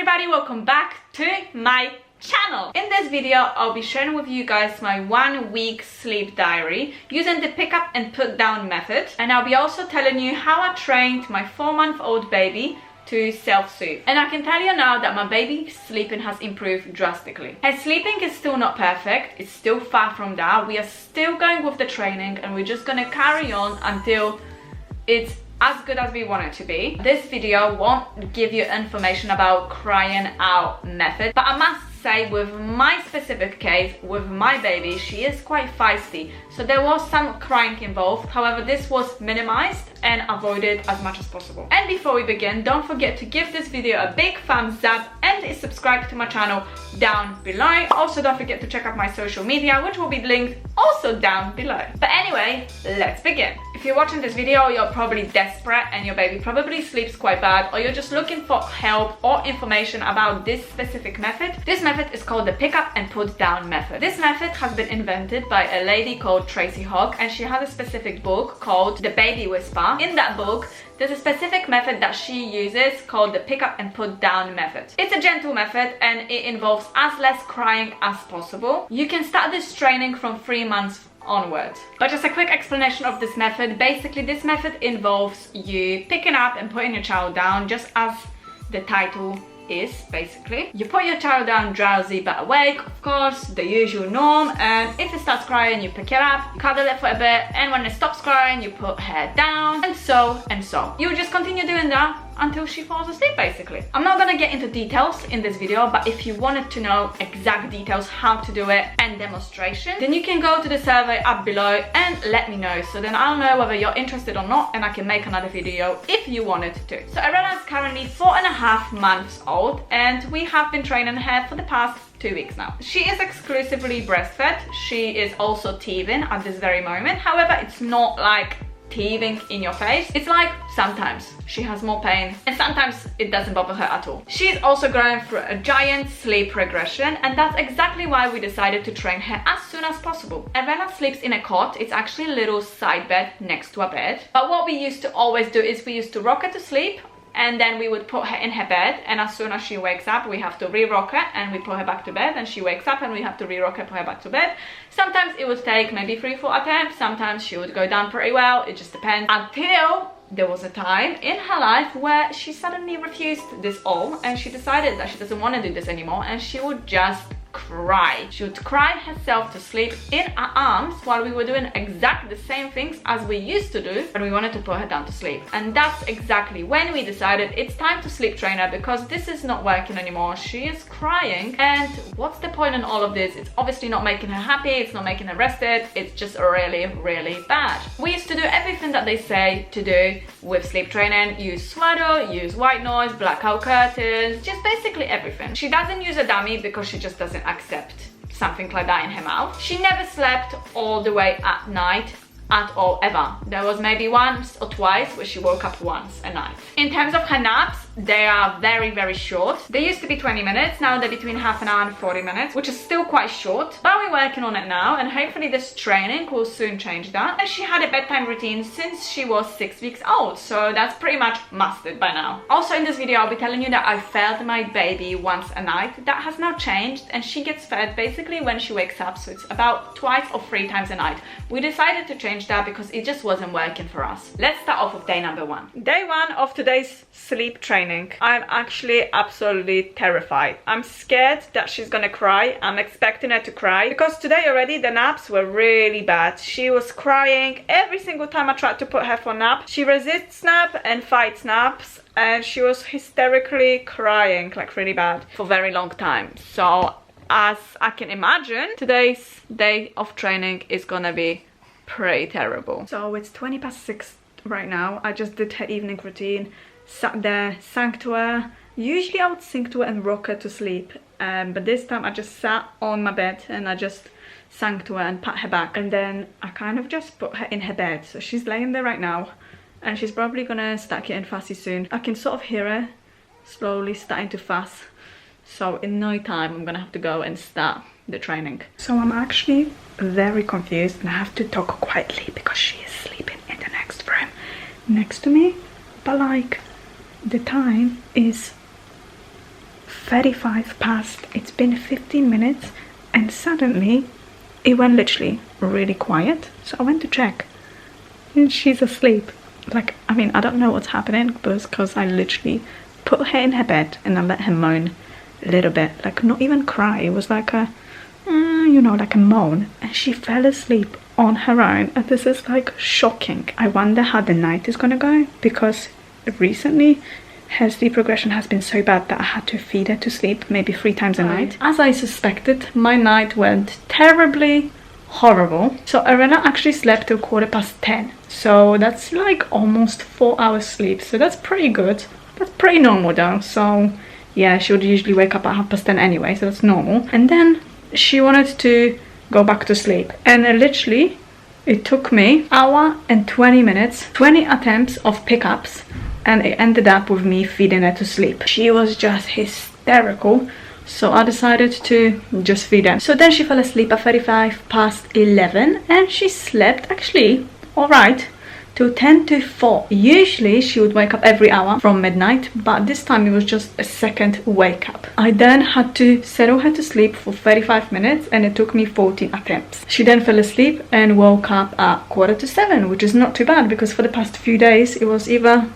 everybody, welcome back to my channel. In this video I'll be sharing with you guys my 1 week sleep diary using the pick up and put down method, and I'll be also telling you how I trained my 4-month-old baby to self-soothe. And I can tell you now that my baby's sleeping has improved drastically. Her sleeping is still not perfect, it's still far from that. We are still going with the training and we're just gonna carry on until it's as good as we want it to be. This video won't give you information about crying out method, but I must say with my specific case, with my baby, she is quite feisty. So there was some crying involved. However, this was minimized and avoided as much as possible. And before we begin, don't forget to give this video a big thumbs up and subscribe to my channel down below. Also, don't forget to check out my social media, which will be linked also down below. But anyway, let's begin. If you're watching this video, you're probably desperate and your baby probably sleeps quite bad, or you're just looking for help or information about this specific method. This method is called the pick up and put down method. This method has been invented by a lady called AICOK, and she has a specific book called The Baby Whisper. In that book, there's a specific method that she uses called the pick up and put down method. It's a gentle method and it involves as less crying as possible. You can start this training from 3 months onwards. But just a quick explanation of this method. Basically, this method involves you picking up and putting your child down, just as the title is. Basically, you put your child down drowsy but awake, of course, the usual norm, and if it starts crying, you pick it up, you cuddle it for a bit, and when it stops crying, you put her down, and so and so. You just continue doing that until she falls asleep, basically. I'm not gonna get into details in this video, but if you wanted to know exact details, how to do it, and demonstration, then you can go to the survey up below and let me know. So then I'll know whether you're interested or not, and I can make another video if you wanted to. So Arella is currently 4.5 months old, and we have been training her for the past 2 weeks now. She is exclusively breastfed. She is also teething at this very moment. However, it's not like teething in your face. It's like sometimes she has more pain and sometimes it doesn't bother her at all. She's also going through a giant sleep regression, and that's exactly why we decided to train her as soon as possible. Arella sleeps in a cot. It's actually a little side bed next to a bed. But what we used to always do is we used to rock her to sleep, and then we would put her in her bed, and as soon as she wakes up we have to re-rock her and we put her back to bed, and she wakes up and we have to re-rock her, put her back to bed. Sometimes it would take maybe 3-4 attempts, sometimes she would go down pretty well, it just depends, until there was a time in her life where she suddenly refused this all and she decided that she doesn't want to do this anymore, and she would just cry. She would cry herself to sleep in our arms while we were doing exactly the same things as we used to do, and we wanted to put her down to sleep. And that's exactly when we decided it's time to sleep train her, because this is not working anymore. She is crying, and what's the point in all of this? It's obviously not making her happy, it's not making her rested, it's just really, really bad. We used to do everything that they say to do with sleep training. Use swaddle, use white noise, blackout curtains, just basically everything. She doesn't use a dummy because she just doesn't accept something like that in her mouth. She never slept all the way at night at all, ever. There was maybe once or twice where she woke up once a night. In terms of her naps, they are very, very short. They used to be 20 minutes, now they're between half an hour and 40 minutes, which is still quite short, but we're working on it now, and hopefully this training will soon change that. And she had a bedtime routine since she was 6 weeks old, so that's pretty much mastered by now. Also in this video, I'll be telling you that I fed my baby once a night. That has now changed, and she gets fed basically when she wakes up, so it's about 2 or 3 times a night. We decided to change that because it just wasn't working for us. Let's start off with day number 1. Day 1 of today's sleep training. I'm actually absolutely terrified. I'm scared that she's gonna cry. I'm expecting her to cry because today already the naps were really bad. She was crying every single time I tried to put her for a nap. She resists nap and fights naps, and she was hysterically crying like really bad for a very long time. So as I can imagine, today's day of training is gonna be pretty terrible. So it's 6:20 right now. I just did her evening routine, sat there, sang to her. Usually I would sing to her and rock her to sleep, but this time I just sat on my bed and I just sang to her and pat her back, and then I kind of just put her in her bed. So she's laying there right now, and she's probably gonna start getting fussy soon. I can sort of hear her slowly starting to fuss, so in no time I'm gonna have to go and start the training. So I'm actually very confused, and I have to talk quietly because she is sleeping in the next room next to me, but like the time is 35 past. It's been 15 minutes and suddenly it went literally really quiet. So I went to check and she's asleep. Like, I mean, I don't know what's happening, but because I literally put her in her bed and I let her moan a little bit, like not even cry. It was like a, you know, like a moan, and she fell asleep on her own. And this is like shocking. I wonder how the night is gonna go, because recently her sleep progression has been so bad that I had to feed her to sleep maybe 3 times a night. As I suspected, my night went terribly horrible. So Arena actually slept till 10:15, so that's like almost 4 hours sleep, so that's pretty good. That's pretty normal though. So yeah, she would usually wake up at 10:30 anyway, so that's normal. And then she wanted to go back to sleep, and literally it took me 1 hour and 20 minutes, 20 attempts of pickups, and it ended up with me feeding her to sleep. She was just hysterical, so I decided to just feed her. So then she fell asleep at 35 past 11, and she slept actually all right till 10 to 4. Usually she would wake up every hour from midnight, but this time it was just a second wake up. I then had to settle her to sleep for 35 minutes, and it took me 14 attempts. She then fell asleep and woke up at 7:15, which is not too bad, because for the past few days it was either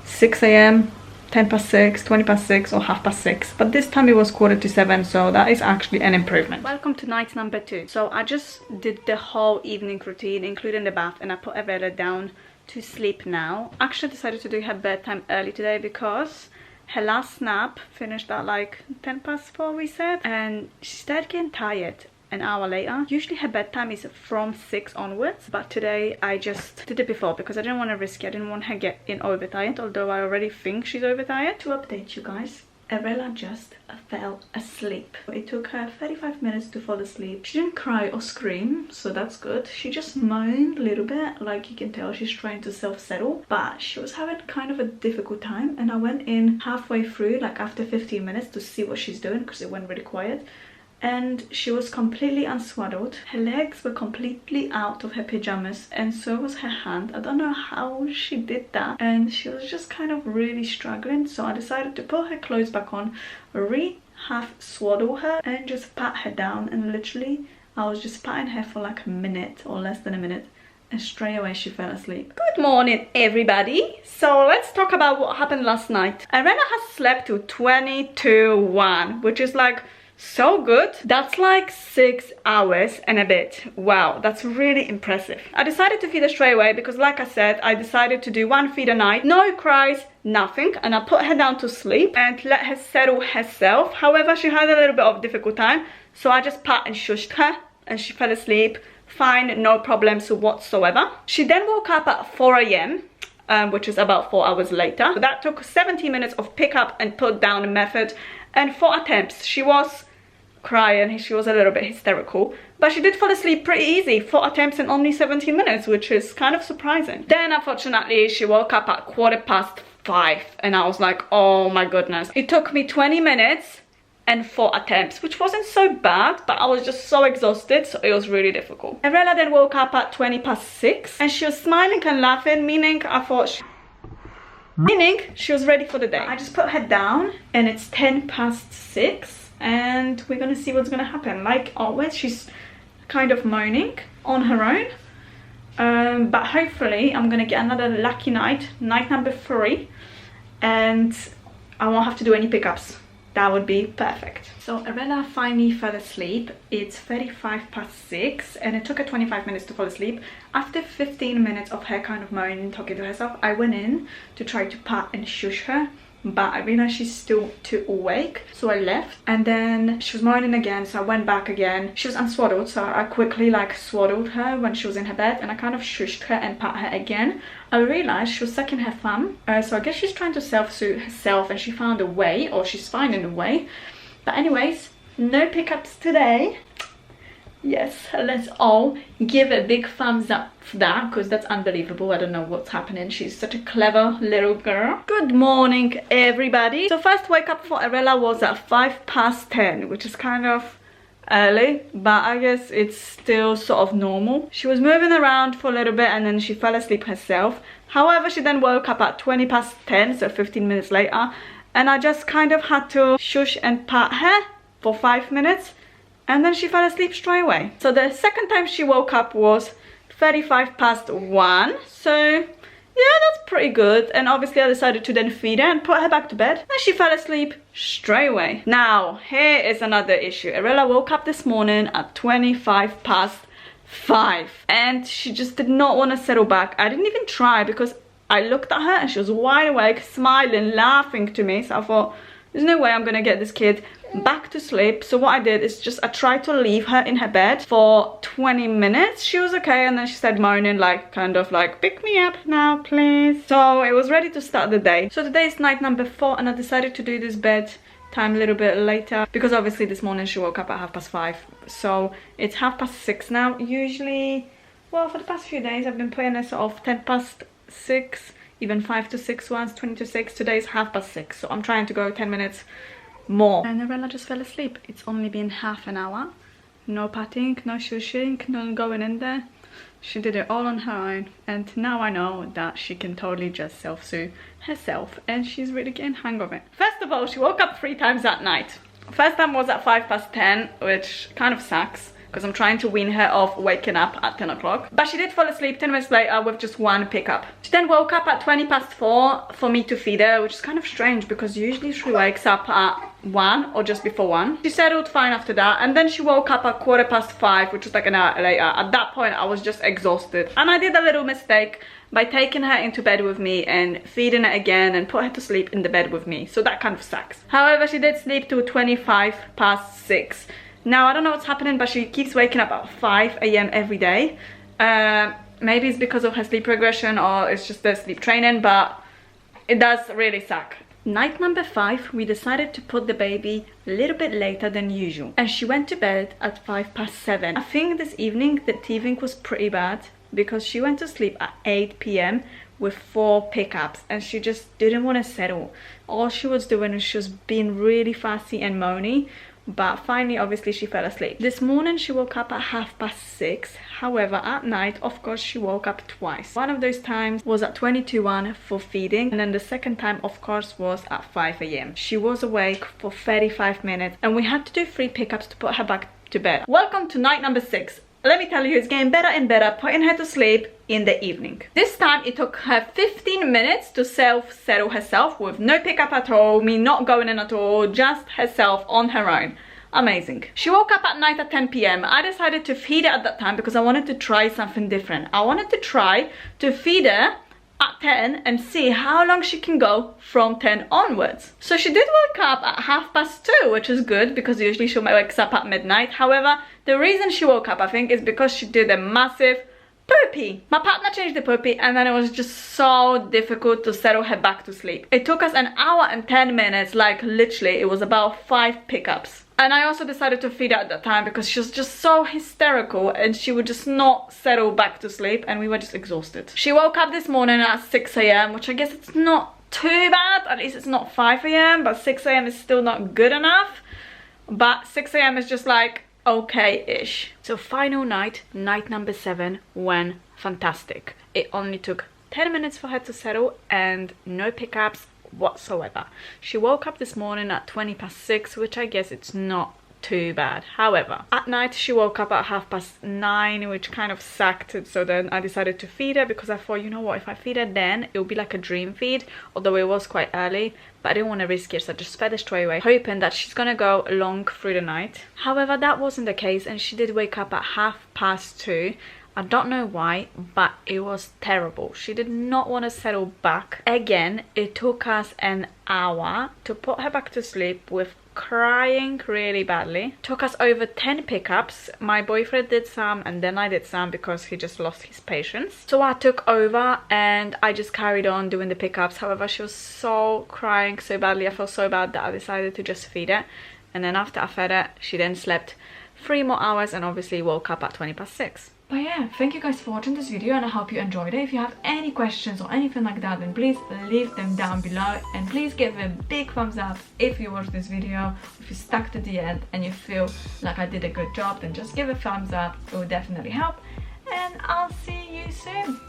6 a.m, 10 past 6, 20 past 6 or 6:30, but this time it was 7:15, so that is actually an improvement. Welcome to night number 2. So I just did the whole evening routine, including the bath, and I put Avella down to sleep now. Actually decided to do her bedtime early today because her last nap finished at like 10 past 4, we said, and she started getting tired an hour later. Usually her bedtime is from 6 onwards, but today I just did it before because I didn't want to risk it. I didn't want her getting overtired, although I already think she's overtired. To update you guys, Arella just fell asleep. It took her 35 minutes to fall asleep. She didn't cry or scream, so that's good. She just moaned a little bit, like you can tell she's trying to self-settle, but she was having kind of a difficult time, and I went in halfway through, like after 15 minutes, to see what she's doing because it went really quiet. And she was completely unswaddled. Her legs were completely out of her pajamas, and so was her hand. I don't know how she did that, and she was just kind of really struggling, so I decided to put her clothes back on, half swaddle her, and just pat her down. And literally I was just patting her for like a minute or less than a minute, and straight away she fell asleep. Good morning everybody. So let's talk about what happened last night. Arena has slept till 20 to 1, which is like so good. That's like 6 hours and a bit. Wow, that's really impressive. I decided to feed her straight away because, like I said, I decided to do 1 feed a night, no cries, nothing, and I put her down to sleep and let her settle herself. However, she had a little bit of a difficult time, so I just pat and shushed her and she fell asleep fine, no problems whatsoever. She then woke up at 4 a.m, which is about 4 hours later. So that took 17 minutes of pick up and put down method and 4 attempts. She was crying, she was a little bit hysterical, but she did fall asleep pretty easy. 4 attempts in only 17 minutes, which is kind of surprising. Then unfortunately she woke up at 5:15, and I was like, oh my goodness. It took me 20 minutes and 4 attempts, which wasn't so bad, but I was just so exhausted, so it was really difficult. Arella then woke up at 6:20, and she was smiling and laughing, meaning she was ready for the day. I just put her down, and it's 6:10, and we're gonna see what's gonna happen. Like always, she's kind of moaning on her own, but hopefully I'm gonna get another lucky night number 3, and I won't have to do any pickups. That would be perfect. So Arella finally fell asleep. It's 6:35, and it took her 25 minutes to fall asleep. After 15 minutes of her kind of moaning, talking to herself, I went in to try to pat and shush her, but I realized she's still too awake, so I left. And then she was moaning again, so I went back again. She was unswaddled, so I quickly like swaddled her when she was in her bed, and I kind of shushed her and pat her again. I realized she was sucking her thumb, so I guess she's trying to self-soothe herself, and she found a way, or she's finding a way. But anyways, no pickups today. Yes, let's all give a big thumbs up for that, because that's unbelievable. I don't know what's happening. She's such a clever little girl. Good morning everybody. So first wake up for Arella was at 10:05, which is kind of early, but I guess it's still sort of normal. She was moving around for a little bit, and then she fell asleep herself. However, she then woke up at 10:20, so 15 minutes later, and I just kind of had to shush and pat her for 5 minutes, and then she fell asleep straight away. So the second time she woke up was 1:35, so yeah, that's pretty good. And obviously I decided to then feed her and put her back to bed, and she fell asleep straight away. Now here is another issue. Arella woke up this morning at 5:25, and she just did not want to settle back. I didn't even try because I looked at her and she was wide awake, smiling, laughing to me. So I thought, there's no way I'm gonna get this kid back to sleep. So what I did is just I tried to leave her in her bed for 20 minutes. She was okay, and then she started moaning, like kind of like, pick me up now please. So it was ready to start the day. So today is night number 4, and I decided to do this bed time a little bit later because obviously this morning she woke up at 5:30, so it's 6:30 now. Usually, well, for the past few days I've been putting her sort of 6:10, even 5 to 6 once, 20 to 6. Today is 6:30, so I'm trying to go 10 minutes more. And Arella just fell asleep. It's only been half an hour. No patting, no shushing, no going in there. She did it all on her own, and now I know that she can totally just self-soothe herself, and she's really getting hang of it. First of all, she woke up 3 times that night. First time was at 10:05, which kind of sucks because I'm trying to wean her off waking up at 10 o'clock. But she did fall asleep 10 minutes later with just 1 pickup. She then woke up at 4:20 for me to feed her, which is kind of strange because usually she wakes up at 1 or just before 1. She settled fine after that, and then she woke up at 5:15, which was like an hour later. At that point I was just exhausted, and I did a little mistake by taking her into bed with me and feeding her again and put her to sleep in the bed with me, so that kind of sucks. However, she did sleep till 6:25. Now I don't know what's happening, but she keeps waking up at 5 AM every day. Maybe it's because of her sleep regression, or it's just the sleep training, but it does really suck. Night number 5, we decided to put the baby a little bit later than usual, and she went to bed at 7:05. I think this evening the teething was pretty bad because she went to sleep at 8 PM with 4 pickups, and she just didn't want to settle. All she was doing was she was being really fussy and moany, but finally obviously she fell asleep. This morning she woke up at 6:30. However, at night, of course, she woke up twice. One of those times was at 22:01 for feeding, and then the second time, of course, was at 5 AM. She was awake for 35 minutes, and we had to do 3 pickups to put her back to bed. Welcome to night number 6. Let me tell you, it's getting better and better putting her to sleep in the evening. This time it took her 15 minutes to self-settle herself with no pickup at all, me not going in at all, just herself on her own. Amazing. She woke up at night at 10 PM. I decided to feed her at that time because I wanted to try something different. I wanted to try to feed her at 10 and see how long she can go from 10 onwards. So she did wake up at 2:30, which is good because usually she wakes up at midnight. However, the reason she woke up, I think, is because she did a massive poopy. My partner changed the poopy, and then it was just so difficult to settle her back to sleep. It took us an hour and 10 minutes, like literally it was about 5 pickups. And I also decided to feed her at that time because she was just so hysterical and she would just not settle back to sleep, and we were just exhausted. She woke up this morning at 6 AM, which I guess it's not too bad. At least it's not 5 AM, but 6 AM is still not good enough. But 6 AM is just like okay-ish. So final night, night number 7, went fantastic. It only took 10 minutes for her to settle and no pickups whatsoever. She woke up this morning at 6:20, which I guess it's not too bad. However, at night she woke up at 9:30, which kind of sucked. So then I decided to feed her because I thought, you know what, if I feed her then it will be like a dream feed, although it was quite early, but I didn't want to risk it, so I just fed her straight away, hoping that she's gonna go long through the night. However, that wasn't the case, and she did wake up at 2:30. I don't know why, but it was terrible. She did not want to settle back. Again, it took us an hour to put her back to sleep with crying really badly. Took us over 10 pickups. My boyfriend did some and then I did some because he just lost his patience. So I took over and I just carried on doing the pickups. However, she was so crying so badly. I felt so bad that I decided to just feed her. And then after I fed her, she then slept 3 more hours and obviously woke up at 6:20. But yeah, thank you guys for watching this video and I hope you enjoyed it. If you have any questions or anything like that, then please leave them down below, and please give a big thumbs up if you watched this video. If you stuck to the end and you feel like I did a good job, then just give a thumbs up. It will definitely help, and I'll see you soon.